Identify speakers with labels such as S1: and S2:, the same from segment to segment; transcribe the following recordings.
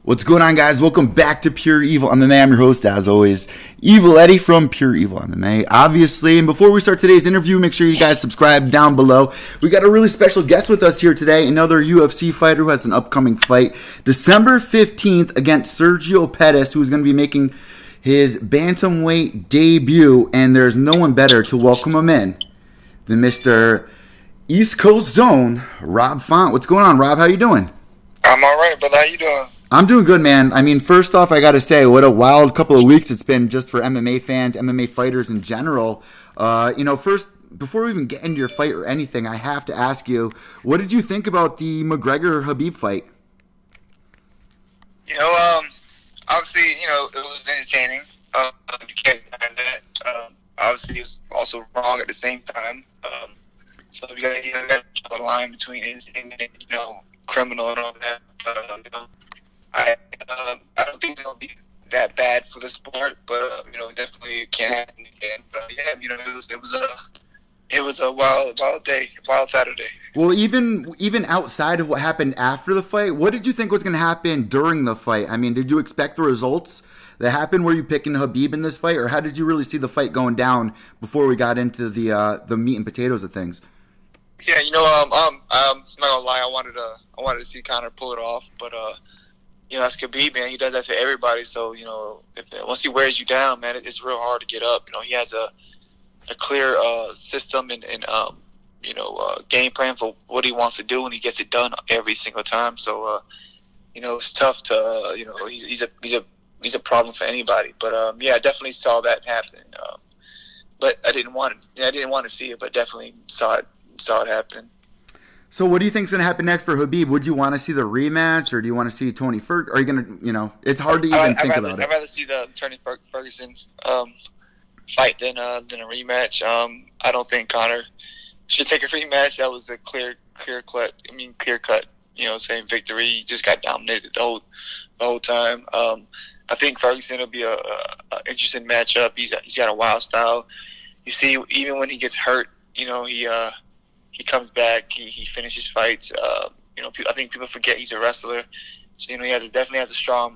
S1: What's going on, guys? Welcome back to Pure Evil MMA. I'm your host, as always, Evil Eddie from Pure Evil MMA, obviously. And before we start today's interview, make sure you guys subscribe down below. We got a really special guest with us here today, another UFC fighter who has an upcoming fight December 15th against Sergio Pettis, who's going to be making his bantamweight debut. And there's no one better to welcome him in than Mr. East Coast Zone, Rob Font. What's going on, Rob? How you doing?
S2: I'm all right, brother. How you doing?
S1: I'm doing good, man. I mean, first off, I got to say, what a wild couple of weeks it's been just for MMA fans, MMA fighters in general. First, before we even get into your fight or anything, I have to ask you, what did you think about the McGregor-Khabib fight?
S2: Obviously, it was entertaining. You can't deny that. Obviously, it was also wrong at the same time. So you got to draw the line between anything and, criminal and all that. But, I don't think it'll be that bad for the sport, but definitely it can happen again. But it was a wild day, wild Saturday.
S1: Well, even outside of what happened after the fight, what did you think was going to happen during the fight? I mean, did you expect the results that happened? Were you picking Khabib in this fight, or how did you really see the fight going down before we got into the meat and potatoes of things?
S2: Yeah, I'm not gonna lie, I wanted to see Conor pull it off, but that's Khabib, man. He does that to everybody. So, once he wears you down, man, it's real hard to get up. He has a clear system and game plan for what he wants to do, and he gets it done every single time. So, it's tough to, he's a problem for anybody. But I definitely saw that happen. But I didn't want to see it, but definitely saw it happening.
S1: So what do you think is going to happen next for Khabib? Would you want to see the rematch, or do you want to see Tony Ferguson? Are you going to, it's hard to even think about it.
S2: I'd rather see the Tony Ferguson fight than a rematch. I don't think Conor should take a rematch. That was a clear cut, saying victory. He just got dominated the whole time. I think Ferguson will be a interesting matchup. He's got a wild style. You see, even when he gets hurt, he comes back. He finishes fights. I think people forget he's a wrestler. So he definitely has a strong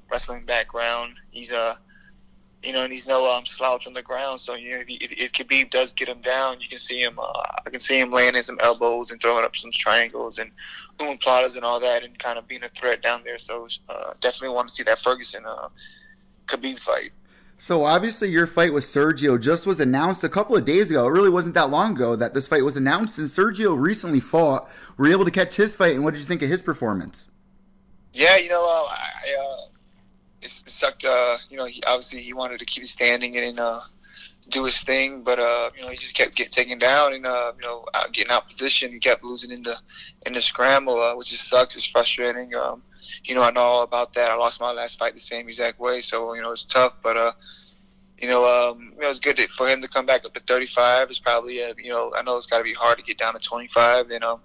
S2: wrestling background. He's and he's no slouch on the ground. So if Khabib does get him down, you can see him. I can see him laying in some elbows and throwing up some triangles and platas and all that, and kind of being a threat down there. So definitely want to see that Ferguson Khabib fight.
S1: So obviously your fight with Sergio just was announced a couple of days ago. It really wasn't that long ago that this fight was announced, and Sergio recently fought. Were you able to catch his fight, and what did you think of his performance?
S2: Yeah, it sucked. He wanted to keep it standing and do his thing, but he just kept getting taken down and getting out of position. He kept losing in the scramble, which just sucks. It's frustrating. I know all about that. I lost my last fight the same exact way, so it's tough. But it was good for him to come back up to 35. It's probably I know it's got to be hard to get down to 25. And I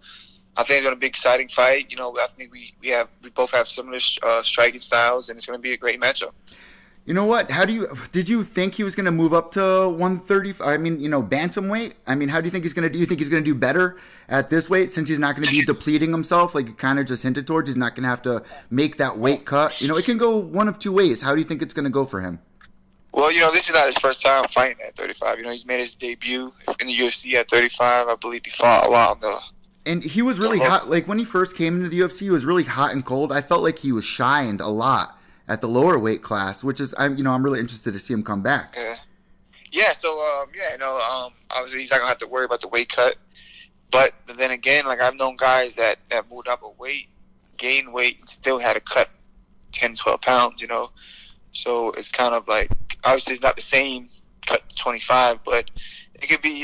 S2: think it's going to be an exciting fight. I think we both have similar striking styles, and it's going to be a great matchup.
S1: You know what? Did you think he was going to move up to 135? I mean, bantamweight? I mean, how do you think he's going to do? You think he's going to do better at this weight since he's not going to be depleting himself like you kind of just hinted towards? He's not going to have to make that weight cut. It can go one of two ways. How do you think it's going to go for him?
S2: Well, this is not his first time fighting at 35. He's made his debut in the UFC at 35. I believe he fought a lot on
S1: and he was really hot. Like, when he first came into the UFC, he was really hot and cold. I felt like he was shined a lot at the lower weight class, which is, I'm really interested to see him come back.
S2: Yeah. So, obviously he's not gonna have to worry about the weight cut. But then again, like, I've known guys that moved up a weight, gained weight, and still had to cut 10, 12 pounds. So it's kind of like, obviously it's not the same cut 25, but it could be,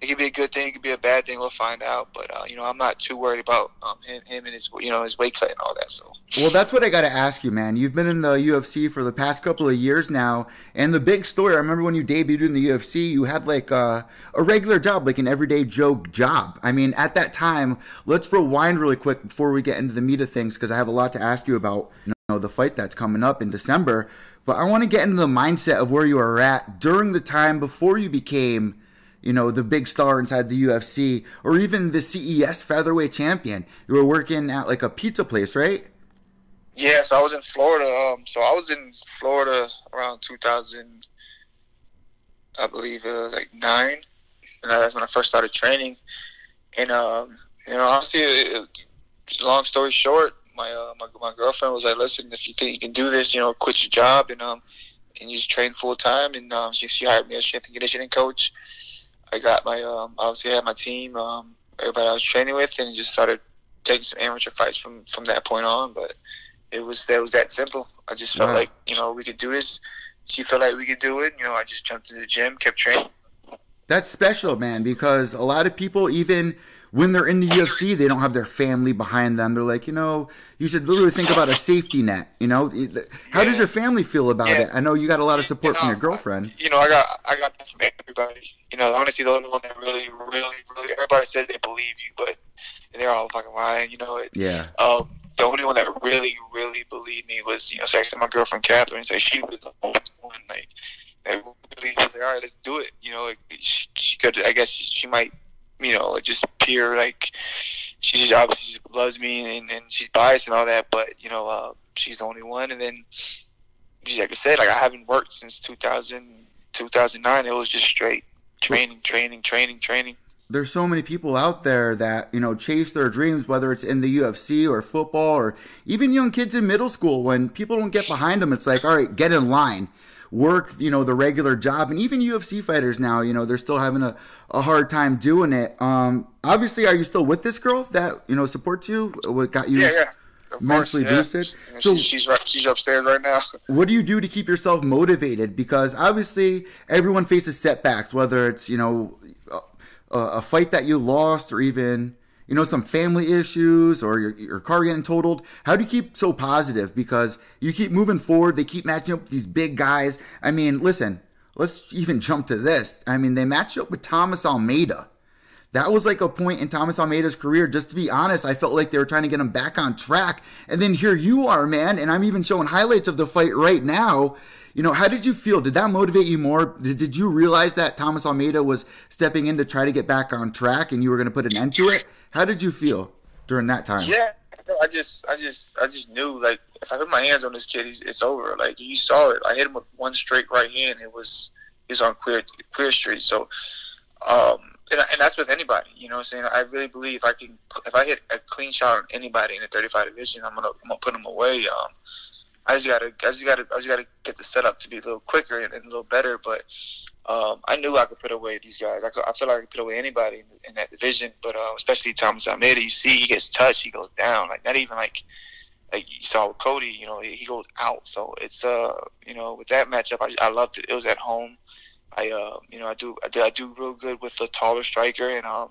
S2: it could be a good thing, it could be a bad thing. We'll find out. But I'm not too worried about him and his his weight cut and all that. So.
S1: Well, that's what I got to ask you, man. You've been in the UFC for the past couple of years now, and the big story. I remember when you debuted in the UFC, you had like a regular job, like an everyday Joe job. I mean, at that time, let's rewind really quick before we get into the meat of things, because I have a lot to ask you about the fight that's coming up in December. But I want to get into the mindset of where you were at during the time before you became the big star inside the UFC, or even the CES featherweight champion. You were working at like a pizza place, right?
S2: Yeah, so I was in Florida. So I was in Florida around 2000, I believe, like 9, and that's when I first started training. And honestly, long story short, my girlfriend was like, "Listen, if you think you can do this, quit your job and you just train full time." And she hired me as strength and conditioning coach. I got my obviously I had my team, everybody I was training with, and just started taking some amateur fights from that point on. But it was that simple. I just felt like we could do this. She felt like we could do it. I just jumped into the gym, kept training.
S1: That's special, man, because a lot of people, even when they're in the UFC, they don't have their family behind them. They're like, you should literally think about a safety net. How does your family feel about it? I know you got a lot of support from your girlfriend.
S2: I got that from everybody. Honestly, the only one that really, really, really, everybody says they believe you, but they're all fucking lying.
S1: Yeah.
S2: The only one that really, really believed me was, actually my girlfriend Catherine. So she was the only one that really was like, all right, let's do it. She could, I guess she might, just appear like she obviously just loves me and she's biased and all that, but she's the only one. And then, like I said, I haven't worked since 2009. It was just straight training.
S1: There's so many people out there that, chase their dreams, whether it's in the UFC or football or even young kids in middle school. When people don't get behind them, it's like, all right, get in line, work, the regular job. And even UFC fighters now, they're still having a hard time doing it. Obviously, are you still with this girl that, supports you? What got you mentally boosted?
S2: So she's upstairs right now.
S1: What do you do to keep yourself motivated? Because obviously everyone faces setbacks, whether it's, a fight that you lost or even, some family issues or your car getting totaled. How do you keep so positive? Because you keep moving forward. They keep matching up with these big guys. I mean, listen, let's even jump to this. I mean, they matched up with Thomas Almeida. That was like a point in Thomas Almeida's career. Just to be honest, I felt like they were trying to get him back on track. And then here you are, man. And I'm even showing highlights of the fight right now. How did you feel? Did that motivate you more? Did you realize that Thomas Almeida was stepping in to try to get back on track and you were going to put an end to it? How did you feel during that time?
S2: Yeah, I just knew, like, if I put my hands on this kid, it's over. Like, you saw it. I hit him with one straight right hand. He was on Queer Street. So, and that's with anybody. You know what I'm saying? I really believe if I hit a clean shot on anybody in the 35 division, I'm gonna put them away. I just gotta get the setup to be a little quicker and a little better. But I knew I could put away these guys. I feel like I could put away anybody in that division. But especially Thomas Almeida, you see, he gets touched, he goes down. Like, not even like you saw with Cody. He goes out. So it's with that matchup, I loved it. It was at home. I do real good with the taller striker, and that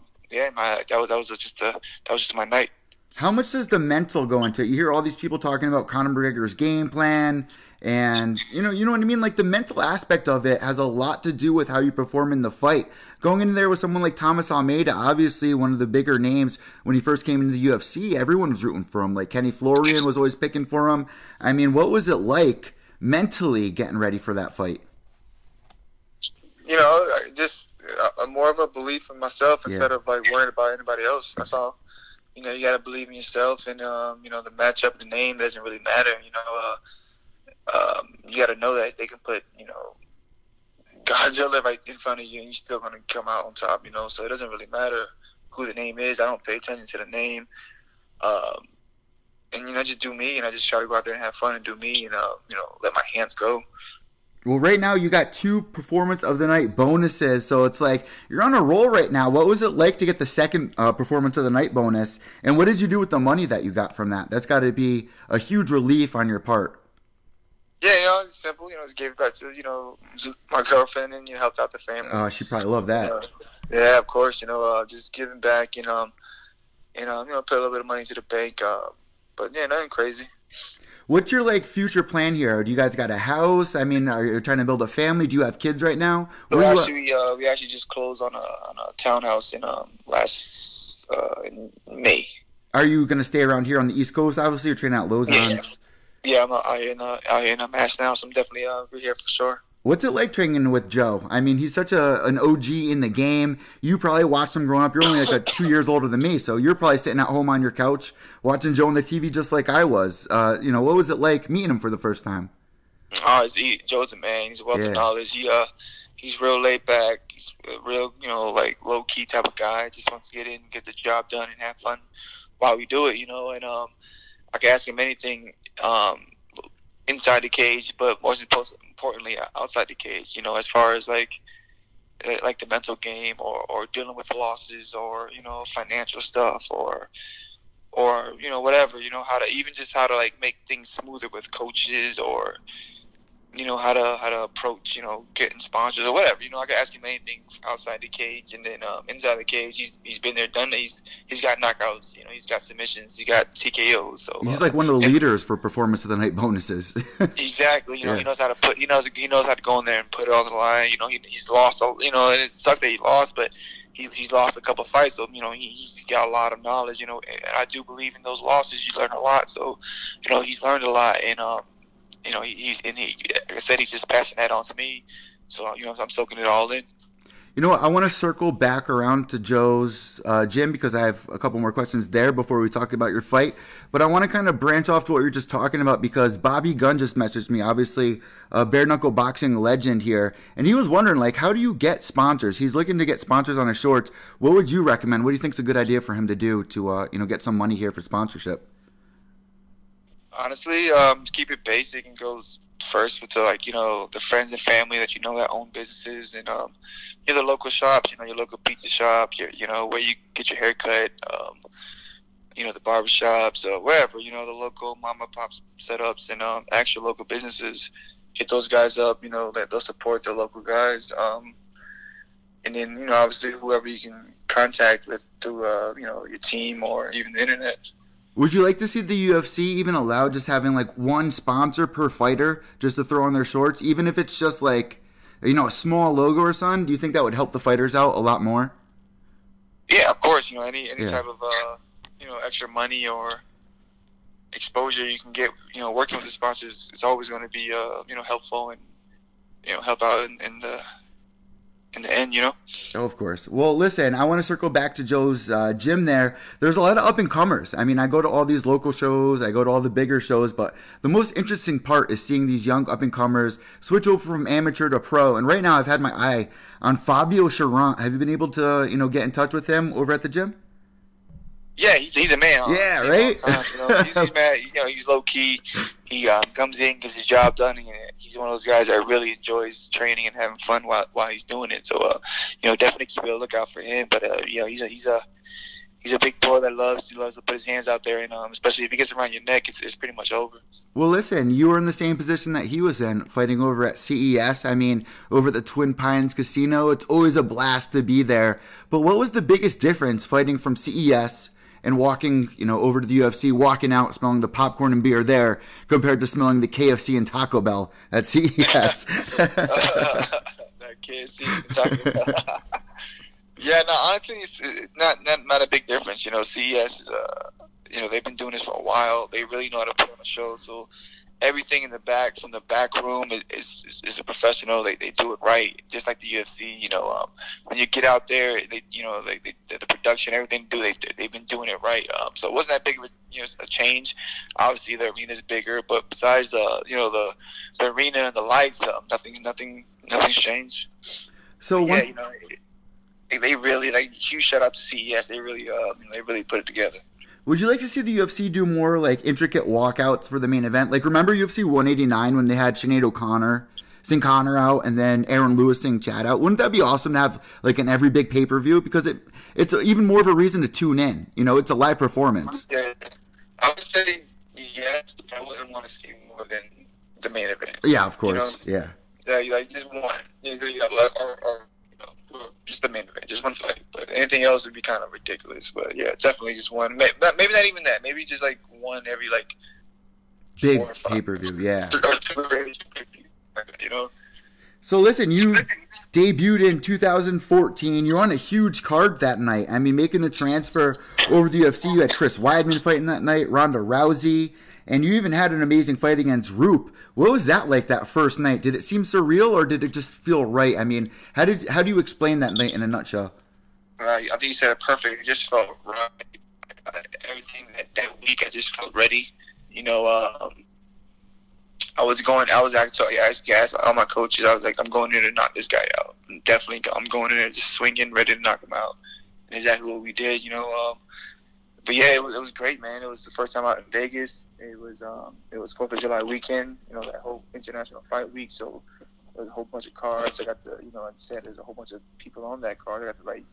S2: was just my night.
S1: How much does the mental go into it? You hear all these people talking about Conor McGregor's game plan, and you know what I mean? Like, the mental aspect of it has a lot to do with how you perform in the fight. Going in there with someone like Thomas Almeida, obviously one of the bigger names when he first came into the UFC, everyone was rooting for him. Like, Kenny Florian was always picking for him. I mean, what was it like mentally getting ready for that fight?
S2: Just more of a belief in myself instead of like worrying about anybody else. That's all. You got to believe in yourself, and the matchup, the name doesn't really matter. You got to know that they can put Godzilla right in front of you, and you're still gonna come out on top. So it doesn't really matter who the name is. I don't pay attention to the name, and just do me, and I just try to go out there and have fun and do me, and let my hands go.
S1: Well, right now you got 2 performance of the night bonuses, so it's like you're on a roll right now. What was it like to get the second performance of the night bonus, and what did you do with the money that you got from that? That's got to be a huge relief on your part.
S2: Yeah, it's simple. Just gave it back to my girlfriend and helped out the family.
S1: Oh, she probably loved that.
S2: Yeah, of course. Just giving back, put a little bit of money to the bank. But yeah, nothing crazy.
S1: What's your future plan here? Do you guys got a house? I mean, are you trying to build a family? Do you have kids right now?
S2: We actually just closed on a townhouse in in May.
S1: Are you going to stay around here on the East Coast? Obviously, you're training out Lausanne.
S2: Yeah, I'm out here in Mass now, so I'm definitely here for sure.
S1: What's it like training with Joe? I mean, he's such an OG in the game. You probably watched him growing up. You're only like 2 years older than me, so you're probably sitting at home on your couch watching Joe on the TV just like I was. What was it like meeting him for the first time?
S2: Joe's a man. He's a wealth of knowledge. He's real laid back. He's a real, like low key type of guy. Just wants to get in, get the job done, and have fun while we do it. And I can ask him anything inside the cage, but most importantly outside the cage. As far as like the mental game or dealing with losses or financial stuff or whatever. How to like make things smoother with coaches or how to approach getting sponsors or whatever. I can ask him anything outside the cage, and then inside the cage he's been there, done it. He's got knockouts, he's got submissions, he's got TKOs. So
S1: he's like one of the leaders for performance of the night bonuses.
S2: Exactly. He knows how to put. He knows how to go in there and put it on the line. He's lost. And it sucks that he lost, but he's lost a couple of fights. So he's got a lot of knowledge. And I do believe in those losses you learn a lot. So he's learned a lot, and like I said, he's just passing that on to me. So I'm soaking it all in.
S1: I want to circle back around to Joe's gym because I have a couple more questions there before we talk about your fight. But I want to kind of branch off to what you're just talking about because Bobby Gunn just messaged me, obviously a bare knuckle boxing legend here, and he was wondering like, how do you get sponsors? He's looking to get sponsors on his shorts. What would you recommend? What do you think is a good idea for him to do to get some money here for sponsorship?
S2: Honestly, keep it basic and go first with the friends and family that that own businesses, and the local shops, your local pizza shop, where you get your hair cut, the barber shops, wherever, the local mom and pop setups and actual local businesses. Hit those guys up, that they'll support the local guys, and then obviously whoever you can contact with through your team or even the internet.
S1: Would you like to see the UFC even allow just having like one sponsor per fighter just to throw on their shorts, even if it's just like, a small logo or something? Do you think that would help the fighters out a lot more?
S2: Yeah, of course. Any type of extra money or exposure you can get, working with the sponsors is always going to be helpful and help out in the end.
S1: Oh, of course. Well, listen, I want to circle back to Joe's gym there. There's a lot of up-and-comers. I mean, I go to all these local shows. I go to all the bigger shows. But the most interesting part is seeing these young up-and-comers switch over from amateur to pro. And right now, I've had my eye on Fabio Charant. Have you been able to, get in touch with him over at the gym?
S2: Yeah, he's a man.
S1: Yeah, right?
S2: He's mad. He's low-key. He comes in, gets his job done, and he's one of those guys that really enjoys training and having fun while he's doing it. So, definitely keep a lookout for him. But, he's a big boy that loves to put his hands out there, and especially if he gets around your neck, it's pretty much over.
S1: Well, listen, you were in the same position that he was in, fighting over at CES. I mean, over at the Twin Pines Casino. It's always a blast to be there. But what was the biggest difference fighting from CES and walking, over to the UFC, walking out, smelling the popcorn and beer there, compared to smelling the KFC and Taco Bell at CES?
S2: That KFC and Taco Bell. Yeah, no, honestly, it's not a big difference. CES is they've been doing this for a while. They really know how to put on a show. So everything in the back, from the back room, is a professional. They do it right, just like the UFC. When you get out there, the production, everything they've been doing it right. So it wasn't that big of a change. Obviously, the arena's bigger, but besides the arena and the lights, nothing's changed.
S1: So
S2: yeah, they really huge shout out to CES. They really put it together.
S1: Would you like to see the UFC do more like intricate walkouts for the main event? Like, remember UFC 189 when they had Sinead O'Connor sing Connor out and then Aaron Lewis sing Chad out? Wouldn't that be awesome to have like in every big pay-per-view? Because it's even more of a reason to tune in. It's a live performance.
S2: Yeah, I would say yes. I wouldn't want to see more than the main event.
S1: Yeah, of course. Yeah.
S2: Yeah, just one. Or just the main event, just one fight. But anything else would be kind of ridiculous. But yeah, definitely just one. Maybe not even that. Maybe just like one every
S1: big pay-per-view. Yeah.
S2: Or
S1: So listen, you debuted in 2014. You're on a huge card that night. I mean, making the transfer over to the UFC. You had Chris Weidman fighting that night, Ronda Rousey, and you even had an amazing fight against Roop. What was that like that first night? Did it seem surreal, or did it just feel right? I mean, how do you explain that night in a nutshell?
S2: I think you said it perfect. It just felt right. Everything that week, I just felt ready. You know, I was actually asked all my coaches. I was like, I'm going in to knock this guy out. I'm going in there just swinging, ready to knock him out. And exactly what we did. You know, but yeah, it was great, man. It was the first time out in Vegas. It was 4th of July weekend. You know, that whole international fight week. So there's a whole bunch of cards. I got to, you know, like I said, there's a whole bunch of people on that card. I got to meet,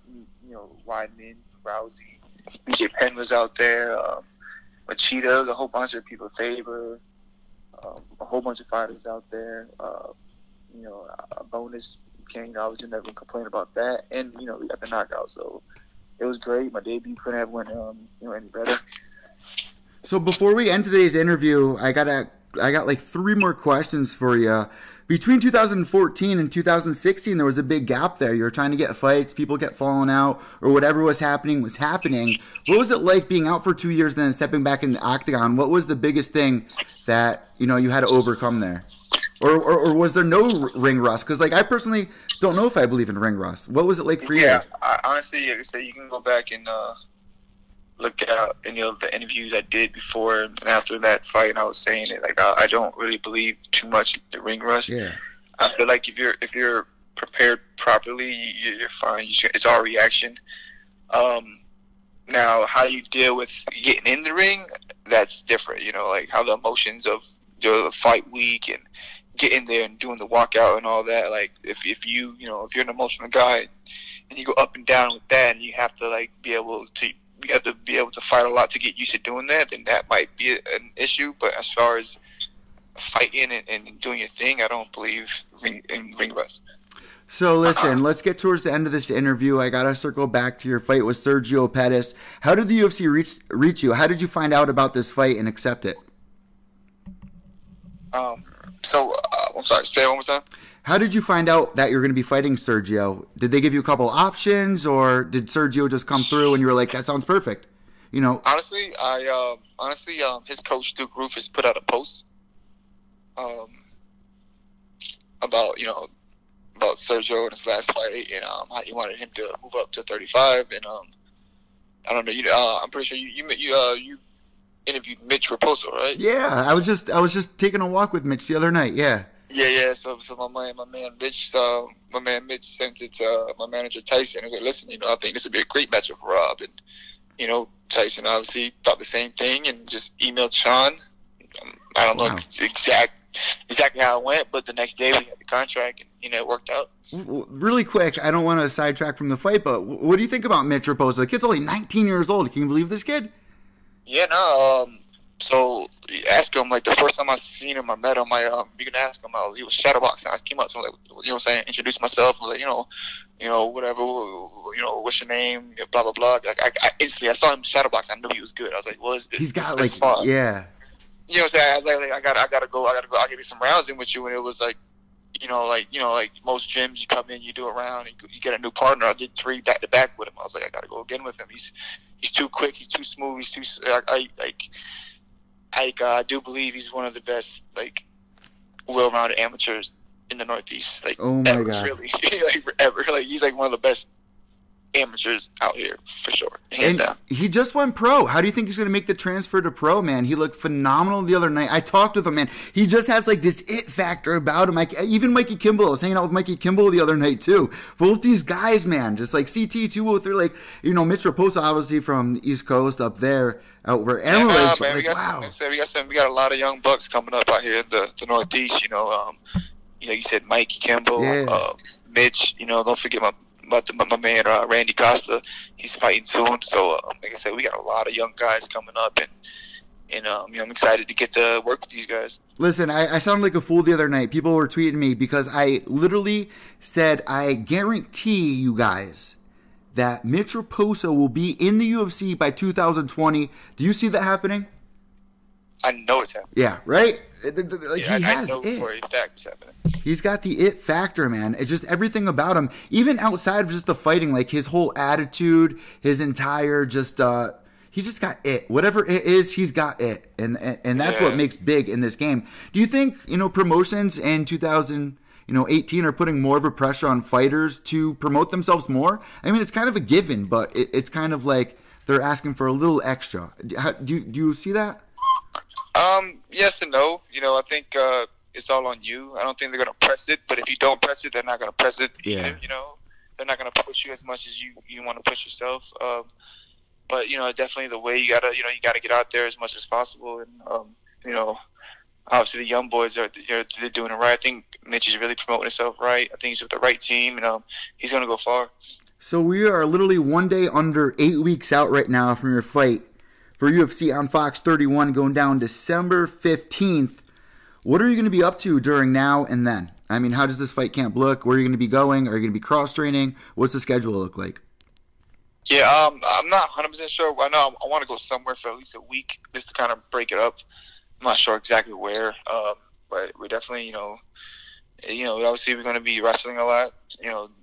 S2: you know, Weidman, Rousey, BJ Penn was out there, Machida, a whole bunch of people, Faber, a whole bunch of fighters out there. You know, a bonus king. I was in there and complain about that, and you know, we got the knockout. So it was great. My debut couldn't have went any better.
S1: So before we end today's interview, I got like 3 more questions for you. Between 2014 and 2016, there was a big gap there. You were trying to get fights, people kept falling out, or whatever was happening. What was it like being out for 2 years, then stepping back in the octagon? What was the biggest thing that, you know, you had to overcome there? Or was there no ring rust? Because, like, I personally don't know if I believe in ring rust. What was it like for you?
S2: Yeah, honestly, like I said, you can go back and look at any of the interviews I did before and after that fight, and I was saying it. Like, I don't really believe too much in the ring rust.
S1: Yeah.
S2: I feel like if you're prepared properly, you're fine. It's all reaction. Now, how you deal with getting in the ring, that's different. You know, like how the emotions of the fight week and getting there and doing the walkout and all that. Like if you're an emotional guy and you go up and down with that, and you have to be able to fight a lot to get used to doing that, then that might be an issue. But as far as fighting and doing your thing, I don't believe in ring rust.
S1: So listen, let's get towards the end of this interview. I gotta circle back to your fight with Sergio Pettis. How did the UFC reach you? How did you find out about this fight and accept it?
S2: I'm sorry, say it one more time.
S1: How did you find out that you're going to be fighting Sergio? Did they give you a couple options, or did Sergio just come through and you were like, that sounds perfect? You know,
S2: honestly, his coach Duke Rufus put out a post about Sergio and his last fight, and how he wanted him to move up to 35. And I don't know, I'm pretty sure you interviewed Mitch Raposo, right?
S1: Yeah, I was just taking a walk with Mitch the other night. Yeah.
S2: So my man Mitch sent it to my manager Tyson. And listen, I think this would be a great matchup for Rob. And Tyson obviously thought the same thing and just emailed Sean. I don't know exactly how it went, but the next day we had the contract, and it worked out.
S1: Really quick, I don't want to sidetrack from the fight, but what do you think about Mitch Raposo? The kid's only 19 years old. Can you believe this kid?
S2: Yeah, no. So ask him, like, the first time I seen him, I met him. You can ask him. He was shadowboxing. I came up to him, like, what I'm saying, introduced myself. I was like, whatever, what's your name? Blah blah blah. Like, I instantly, I saw him shadowbox. I knew he was good. I was like, well,
S1: he's got
S2: fun.
S1: Yeah.
S2: You know what I'm saying? I was like, I gotta go. I'll give you some rounds in with you. And it was like, like most gyms, you come in, you do a round, and you get a new partner. I did 3 back to back with him. I was like, I gotta go again with him. He's too quick. He's too smooth. He's too. I do believe he's one of the best, well-rounded amateurs in the Northeast.
S1: Oh my
S2: ever,
S1: God.
S2: really, ever. He's one of the best amateurs out here for sure. Hands down.
S1: He just went pro. How do you think he's going to make the transfer to pro, man? He looked phenomenal the other night. I talked with him, man. He just has this it factor about him. Even Mikey Kimball. I was hanging out with Mikey Kimball the other night too. Both these guys, man, just like CT too. They're Mitch Raposo, obviously from the East Coast up there, out where Amarillo is.
S2: Man, we got a lot of young bucks coming up out here in the Northeast. You said Mikey Kimball, Mitch. Don't forget my man Randy Costa. He's fighting soon. So like I said, we got a lot of young guys coming up, and I'm excited to get to work with these guys.
S1: Listen, I sounded like a fool the other night. People were tweeting me because I literally said, I guarantee you guys that Mitch Raposo will be in the UFC by 2020. Do you see that happening?
S2: I know it's happening.
S1: Yeah, right?
S2: I know for a fact it's happening.
S1: He's got the it factor, man. It's just everything about him, even outside of just the fighting, his whole attitude, his entire he's just got it. Whatever it is, he's got it, and that's what makes big in this game. Do you think promotions in 2018 are putting more of a pressure on fighters to promote themselves more? I mean, it's kind of a given, but it's kind of like they're asking for a little extra. Do you see that?
S2: Yes and no. I think it's all on you. I don't think they're going to press it, but if you don't press it, they're not going to press it either, They're not going to push you as much as you want to push yourself. But, definitely the way you got to get out there as much as possible. And, obviously the young boys, they're doing it right. I think Mitch is really promoting himself right. I think he's with the right team, and he's going to go far.
S1: So we are literally 1 day under 8 weeks out right now from your fight for UFC on Fox 31 going down December 15th. What are you going to be up to during now and then? I mean, how does this fight camp look? Where are you going to be going? Are you going to be cross-training? What's the schedule look like?
S2: Yeah, I'm not 100% sure. I know I want to go somewhere for at least a week just to kind of break it up. I'm not sure exactly where, but we're definitely, obviously we're going to be wrestling a lot.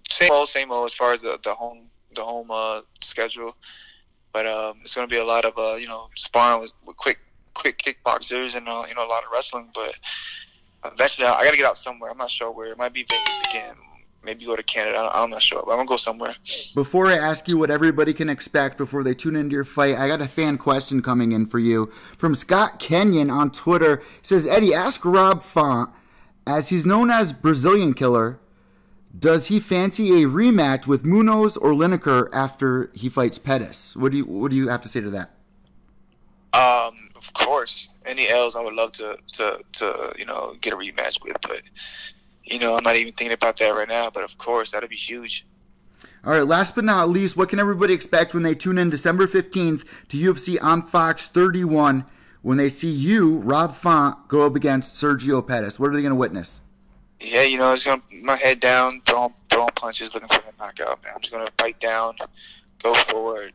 S2: Same old as far as the home schedule. But it's going to be a lot of sparring with quick kickboxers and a lot of wrestling. But eventually, I got to get out somewhere. I'm not sure where. It might be Vegas again. Maybe go to Canada. I'm not sure, but I'm going to go somewhere. Before
S1: I ask you what everybody can expect before they tune into your fight, I got a fan question coming in for you from Scott Kenyon on Twitter. He says, Eddie, ask Rob Font, as he's known as Brazilian Killer, does he fancy a rematch with Munoz or Lineker after he fights Pettis? What do you have to say to that?
S2: Of course. Any L's I would love to get a rematch with, but I'm not even thinking about that right now, but of course, that'd be huge.
S1: All right, last but not least, what can everybody expect when they tune in December 15th to UFC on Fox 31 when they see you, Rob Font, go up against Sergio Pettis? What are they going to witness?
S2: Yeah, it's going to my head down, throwing punches, looking for the knockout, man. I'm just going to bite down, go forward,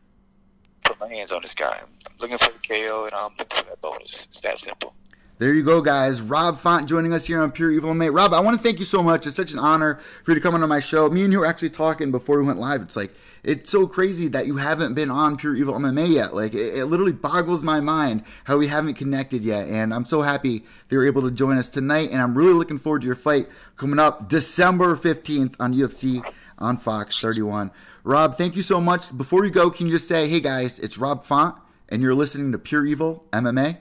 S2: put my hands on this guy. I'm looking for the KO, and I'm looking for that bonus. It's that simple.
S1: There you go, guys. Rob Font joining us here on Pure Evil MMA. Rob, I want to thank you so much. It's such an honor for you to come on my show. Me and you were actually talking before we went live. It's so crazy that you haven't been on Pure Evil MMA yet. It literally boggles my mind how we haven't connected yet. And I'm so happy that you were able to join us tonight. And I'm really looking forward to your fight coming up December 15th on UFC on Fox 31. Rob, thank you so much. Before you go, can you just say, hey, guys, it's Rob Font, and you're listening to Pure Evil MMA?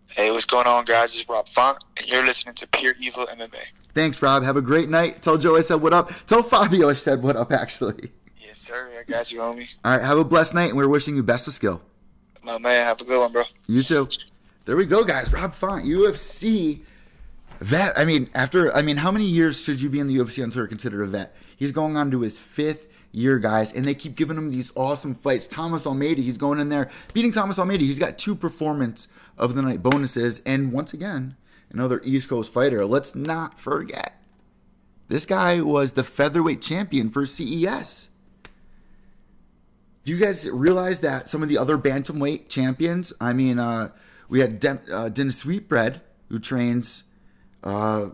S2: Hey, what's going on, guys? It's Rob Font, and you're listening to Pure Evil MMA.
S1: Thanks, Rob. Have a great night. Tell Joe I said what up. Tell Fabio I said what up, actually.
S2: Yes, sir. I got you, homie.
S1: All right, have a blessed night, and we're wishing you best of skill.
S2: My man, have a good one, bro.
S1: You too. There we go, guys. Rob Font, UFC vet. How many years should you be in the UFC until you're considered a vet? He's going on to his 5th year, guys, and they keep giving him these awesome fights. Thomas Almeida, he's going in there beating Thomas Almeida. He's got 2 performance of the night bonuses, and once again, another East Coast fighter. Let's not forget, this guy was the featherweight champion for CES. Do you guys realize that some of the other bantamweight champions, we had Dennis Sweetbread, who trains a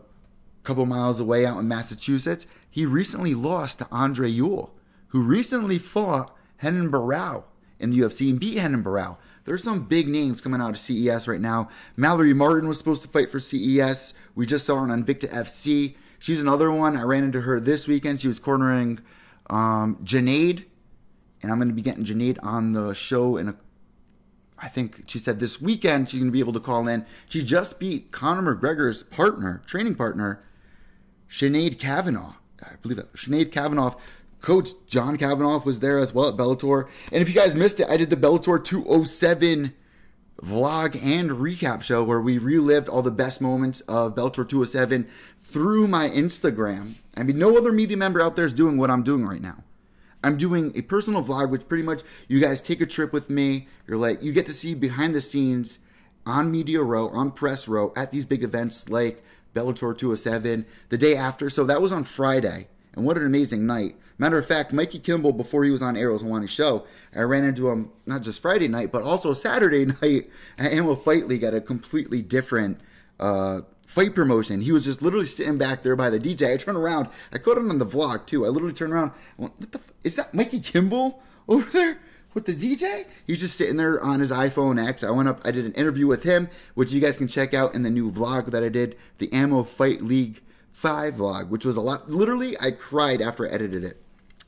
S1: couple miles away out in Massachusetts. He recently lost to Andre Ewell, who recently fought Renan Barão in the UFC and beat Renan Barão. There's some big names coming out of CES right now. Mallory Martin was supposed to fight for CES. We just saw her on Invicta FC. She's another one. I ran into her this weekend. She was cornering Janaid, and I'm going to be getting Janaid on the show I think she said this weekend she's going to be able to call in. She just beat Conor McGregor's training partner, Sinead Kavanagh. I believe that. Sinead Kavanagh. Coach John Kavanagh was there as well at Bellator. And if you guys missed it, I did the Bellator 207 vlog and recap show where we relived all the best moments of Bellator 207 through my Instagram. No other media member out there is doing what I'm doing right now. I'm doing a personal vlog, which pretty much you guys take a trip with me. You get to see behind the scenes on Media Row, on Press Row, at these big events like Bellator 207, the day after. So that was on Friday. And what an amazing night. Matter of fact, Mikey Kimball, before he was on Arrows Hawani's show, I ran into him not just Friday night, but also Saturday night at Ammo Fight League at a completely different fight promotion. He was just literally sitting back there by the DJ. I turned around. I caught him on the vlog, too. I literally turned around. I went, is that Mikey Kimball over there? with the DJ? He's just sitting there on his iPhone X. I went up, I did an interview with him, which you guys can check out in the new vlog that I did, the Ammo Fight League 5 vlog, which was a lot. Literally, I cried after I edited it.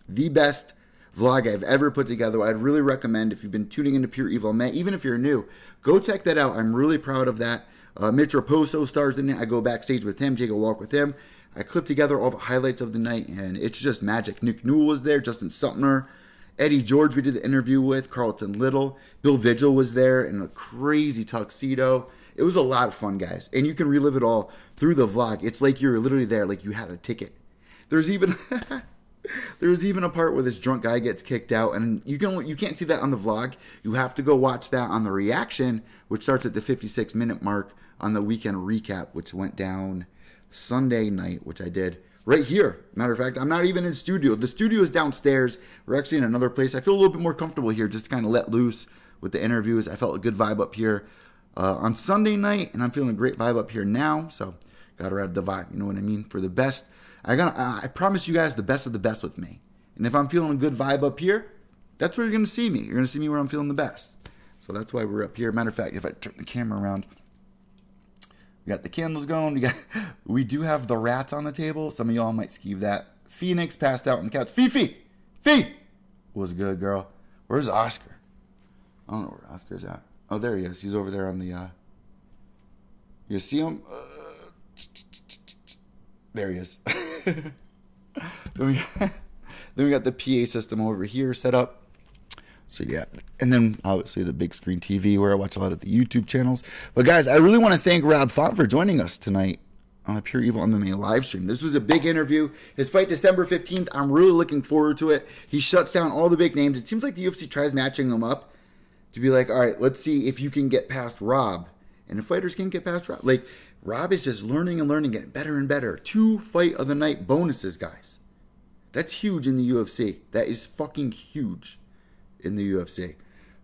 S1: The best vlog I've ever put together. I'd really recommend, if you've been tuning into Pure Evil MMA, even if you're new, go check that out. I'm really proud of that. Mitch Raposo stars in it. I go backstage with him, take a walk with him. I clipped together all the highlights of the night, and it's just magic. Nick Newell was there, Justin Sumner, Eddie George we did the interview with, Carlton Little, Bill Vigil was there in a crazy tuxedo. It was a lot of fun, guys, and you can relive it all through the vlog. It's like you're literally there, like you had a ticket. There's even a part where this drunk guy gets kicked out, and you can't see that on the vlog. You have to go watch that on the reaction, which starts at the 56-minute mark on the weekend recap, which went down Sunday night, which I did right here. Matter of fact, I'm not even in studio. The studio is downstairs. We're actually in another place. I feel a little bit more comfortable here just to kind of let loose with the interviews. I felt a good vibe up here on Sunday night, and I'm feeling a great vibe up here now. So gotta ride the vibe, you know what I mean? For the best, I promise you guys the best of the best with me. And if I'm feeling a good vibe up here, that's where you're gonna see me. You're gonna see me where I'm feeling the best. So that's why we're up here. Matter of fact, if I turn the camera around, we got the candles going. We do have the rats on the table. Some of y'all might skeeve that. Phoenix passed out on the couch. Fifi! Was good, girl. Where's Oscar? I don't know where Oscar's at. Oh, there he is. He's over there on the... You see him? There he is. Then we got the PA system over here set up. So yeah, and then obviously the big screen TV where I watch a lot of the YouTube channels. But guys, I really want to thank Rob Font for joining us tonight on the Pure Evil MMA live stream. This was a big interview. His fight December 15th. I'm really looking forward to it. He shuts down all the big names. It seems like the UFC tries matching them up to be like, all right, let's see if you can get past Rob. And the fighters can get past Rob. Like, Rob is just learning and learning, getting better and better. 2 fight of the night bonuses, guys. That's huge in the UFC. That is fucking huge in the UFC.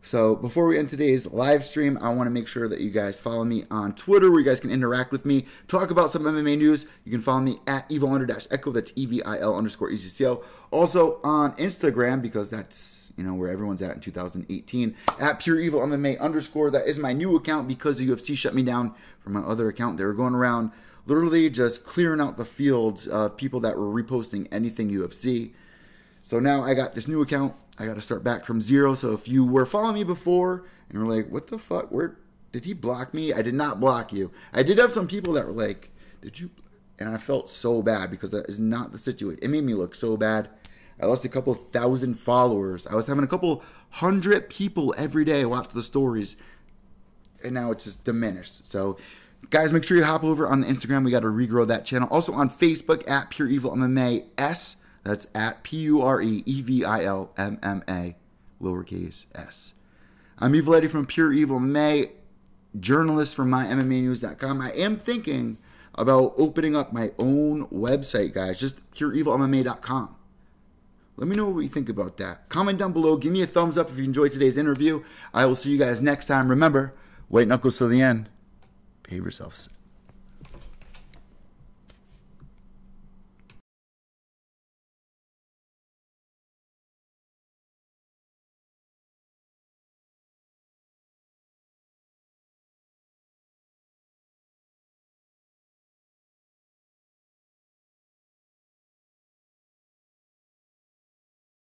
S1: So before we end today's live stream, I want to make sure that you guys follow me on Twitter, where you guys can interact with me, talk about some MMA news. You can follow me at evil_echo. That's EVIL_ECCO. Also on Instagram, because that's, you know, where everyone's at in 2018, at Pure Evil MMA_. That is my new account because the UFC shut me down from my other account. They were going around literally just clearing out the fields of people that were reposting anything UFC. So now I got this new account. I got to start back from zero. So if you were following me before and were like, what the fuck? Where did he block me? I did not block you. I did have some people that were like, did you? And I felt so bad because that is not the situation. It made me look so bad. I lost a couple thousand followers. I was having a couple hundred people every day watch the stories. And now it's just diminished. So guys, make sure you hop over on the Instagram. We got to regrow that channel. Also on Facebook at Pure Evil MMA S. That's at PUREEVILMMA, lowercase s. I'm Evil Eddie from Pure Evil MMA, journalist from MyMMAnews.com. I am thinking about opening up my own website, guys. Just PureEvilMMA.com. Let me know what you think about that. Comment down below. Give me a thumbs up if you enjoyed today's interview. I will see you guys next time. Remember, white knuckles till the end. Behave yourselves.